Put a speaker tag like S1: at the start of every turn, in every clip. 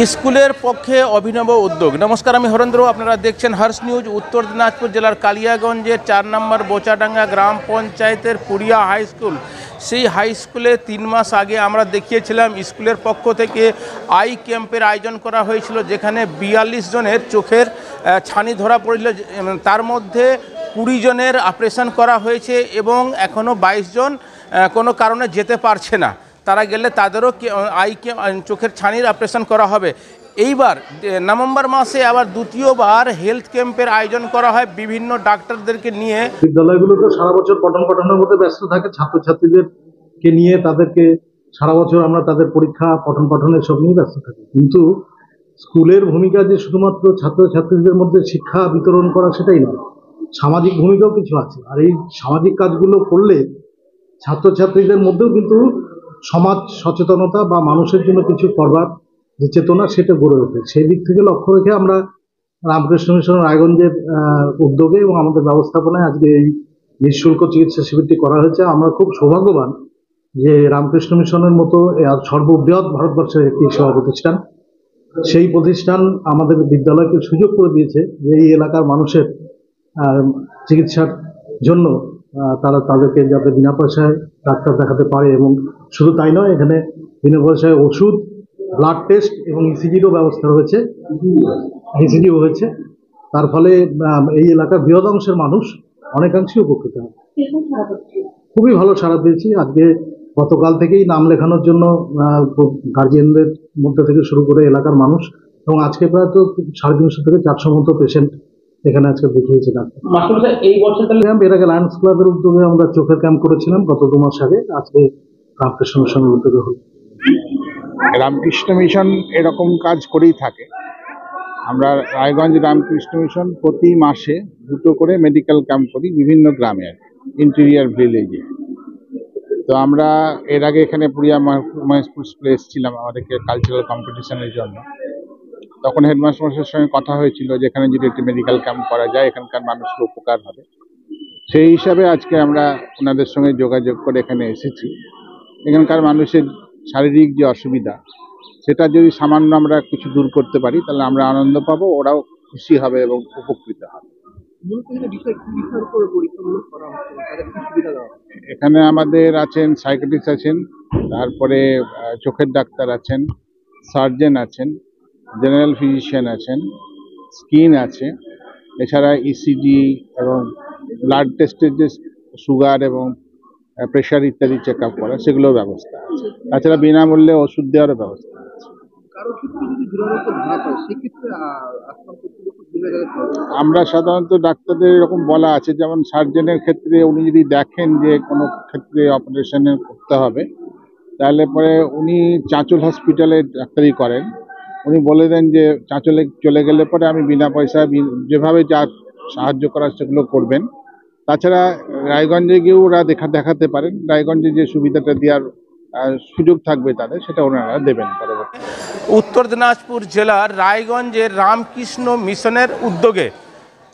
S1: স্কুলের পক্ষে অভিনব উদ্যোগ। নমস্কার, আমি হরেন্দ্র, আপনারা দেখছেন হর্ষ নিউজ। উত্তর দিনাজপুর জেলার কালিয়াগঞ্জের 4 নম্বর বোচাডাঙ্গা গ্রাম পঞ্চায়েতের পুরিয়া হাই স্কুল, সেই হাই স্কুলে 3 মাস আগে আমরা দেখিয়েছিলাম স্কুলের পক্ষ থেকে আই ক্যাম্পের আয়োজন করা হয়েছিল, যেখানে 42 জনের চোখের ছানি ধরা পড়েছিল। তার মধ্যে 20 জনের অপারেশন করা হয়েছে এবং এখনও 22 জন কোনো কারণে যেতে পারছে না। তারা গেলে তাদেরও চোখের ছানির অপারেশন করা হবে। এইবার নভেম্বর মাসে আবার দ্বিতীয়বার হেলথ ক্যাম্পের আয়োজন করা হয় বিভিন্ন ডাক্তারদেরকে নিয়ে।
S2: বিদ্যালয়গুলো তো সারা বছর পঠন পাঠনের মধ্যে ব্যস্ত থাকে, ছাত্রছাত্রীদেরকে নিয়ে তাদেরকে সারা বছর আমরা তাদের পরীক্ষা পঠন পাঠনের সব নিয়ে ব্যস্ত থাকি, কিন্তু স্কুলের ভূমিকা যে শুধুমাত্র ছাত্রছাত্রীদের মধ্যে শিক্ষা বিতরণ করা সেটাই নয়, সামাজিক ভূমিকাও কিছু আছে। আর এই সামাজিক কাজগুলো করলে ছাত্রছাত্রীদের মধ্যেও কিন্তু সমাজ সচেতনতা বা মানুষের জন্য কিছু করবার যে চেতনা সেটা গড়ে ওঠে। সেই দিক থেকে লক্ষ্য রেখে আমরা রামকৃষ্ণ মিশন রায়গঞ্জের উদ্যোগে এবং আমাদের ব্যবস্থাপনায় আজকে এই নিঃশুল্ক চিকিৎসা শিবিরটি করা হয়েছে। আমরা খুব সৌভাগ্যবান যে রামকৃষ্ণ মিশনের মতো সর্ববৃহৎ ভারতবর্ষের একটি সেবা প্রতিষ্ঠান, সেই প্রতিষ্ঠান আমাদের বিদ্যালয়কে সুযোগ করে দিয়েছে যে এই এলাকার মানুষের চিকিৎসার জন্য তারা তাদেরকে যাতে বিনা পয়সায় ডাক্তার দেখাতে পারে। এবং শুধু তাই নয়, এখানে বিনা পয়সায় ওষুধ, ব্লাড টেস্ট এবং ইসিজিরও ব্যবস্থা রয়েছে, ইসিজিও হয়েছে। তার ফলে এই এলাকার বৃহৎ অংশের মানুষ অনেকাংশেই উপকৃত হয়। খুবই ভালো সাড়া পেয়েছি। আজকে গতকাল থেকেই নাম লেখানোর জন্য গার্জিয়ানদের মধ্যে থেকে শুরু করে এলাকার মানুষ, এবং আজকে প্রায় তো 350 থেকে 400 মতো পেশেন্ট এখানে আজকে দেখিয়েছে ডাক্তার।
S1: এই বছর
S2: এর আগে লায়ন্স ক্লাবের উদ্যোগে আমরা চোখের ক্যাম্প করেছিলাম গত 2 মাস আগে, আজকে রামকৃষ্ণ মিশনের উদ্যোগে হল।
S3: রামকৃষ্ণ মিশন এরকম কাজ করেই থাকে। আমরা রায়গঞ্জ রামকৃষ্ণ মিশন প্রতি মাসে 2টো করে মেডিকেল ক্যাম্প করি বিভিন্ন গ্রামে, ইন্টেরিয়ার ভিলেজে। তো আমরা এর আগে এখানে পুরিয়া মহেশপুর স্কুলে এসেছিলাম আমাদেরকে কালচারাল কম্পিটিশনের জন্য। তখন হেডমাস্টারের সঙ্গে কথা হয়েছিল যে এখানে যদি একটি মেডিকেল ক্যাম্প করা যায় এখানকার মানুষের উপকার হবে। সেই হিসাবে আজকে আমরা ওনাদের সঙ্গে যোগাযোগ করে এখানে এসেছি। এখানকার মানুষের শারীরিক যে অসুবিধা সেটা যদি সামান্য আমরা কিছু দূর করতে পারি তাহলে আমরা আনন্দ পাবো, ওরাও খুশি হবে এবং উপকৃত হবে। এখানে আমাদের আছেন সাইকিয়াট্রিস্ট আছেন, তারপরে চোখের ডাক্তার আছেন, সার্জন আছেন, জেনারেল ফিজিশিয়ান আছেন, স্কিন আছে, এছাড়া ইসিজি এবং ব্লাড টেস্টের যে সুগার এবং প্রেশার ইত্যাদি চেক আপ করা সেগুলোর ব্যবস্থা আছে। তাছাড়া বিনামূল্যে ওষুধ দেওয়ারও ব্যবস্থা আছে। আমরা সাধারণত ডাক্তারদের এরকম বলা আছে, যেমন সার্জনের ক্ষেত্রে উনি যদি দেখেন যে কোনো ক্ষেত্রে অপারেশনের করতে হবে তাহলে পরে উনি চাঁচল হসপিটালে ডাক্তারি করেন। উনি বলে দেন যে চাঁচলে চলে গেলে পরে আমি বিনা পয়সা যেভাবে যা সাহায্য করার সেগুলো করবেন। তাছাড়া রায়গঞ্জে গিয়েও ওরা দেখাতে পারেন, রায়গঞ্জে যে সুবিধাটা দেওয়ার সুযোগ থাকবে তাদের সেটা ওনারা দেবেন পরবর্তী।
S1: উত্তর দিনাজপুর জেলার রায়গঞ্জের রামকৃষ্ণ মিশনের উদ্যোগে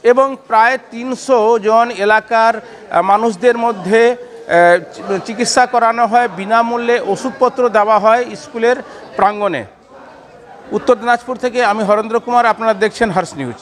S1: এবং প্রায় 300 জন এলাকার মানুষদের মধ্যে চিকিৎসা করানো হয়, বিনামূল্যে ওষুধপত্র দেওয়া হয় স্কুলের প্রাঙ্গণে। উত্তর দিনাজপুর থেকে আমি হরেন্দ্র কুমার, আপনারা দেখছেন হর্ষ নিউজ।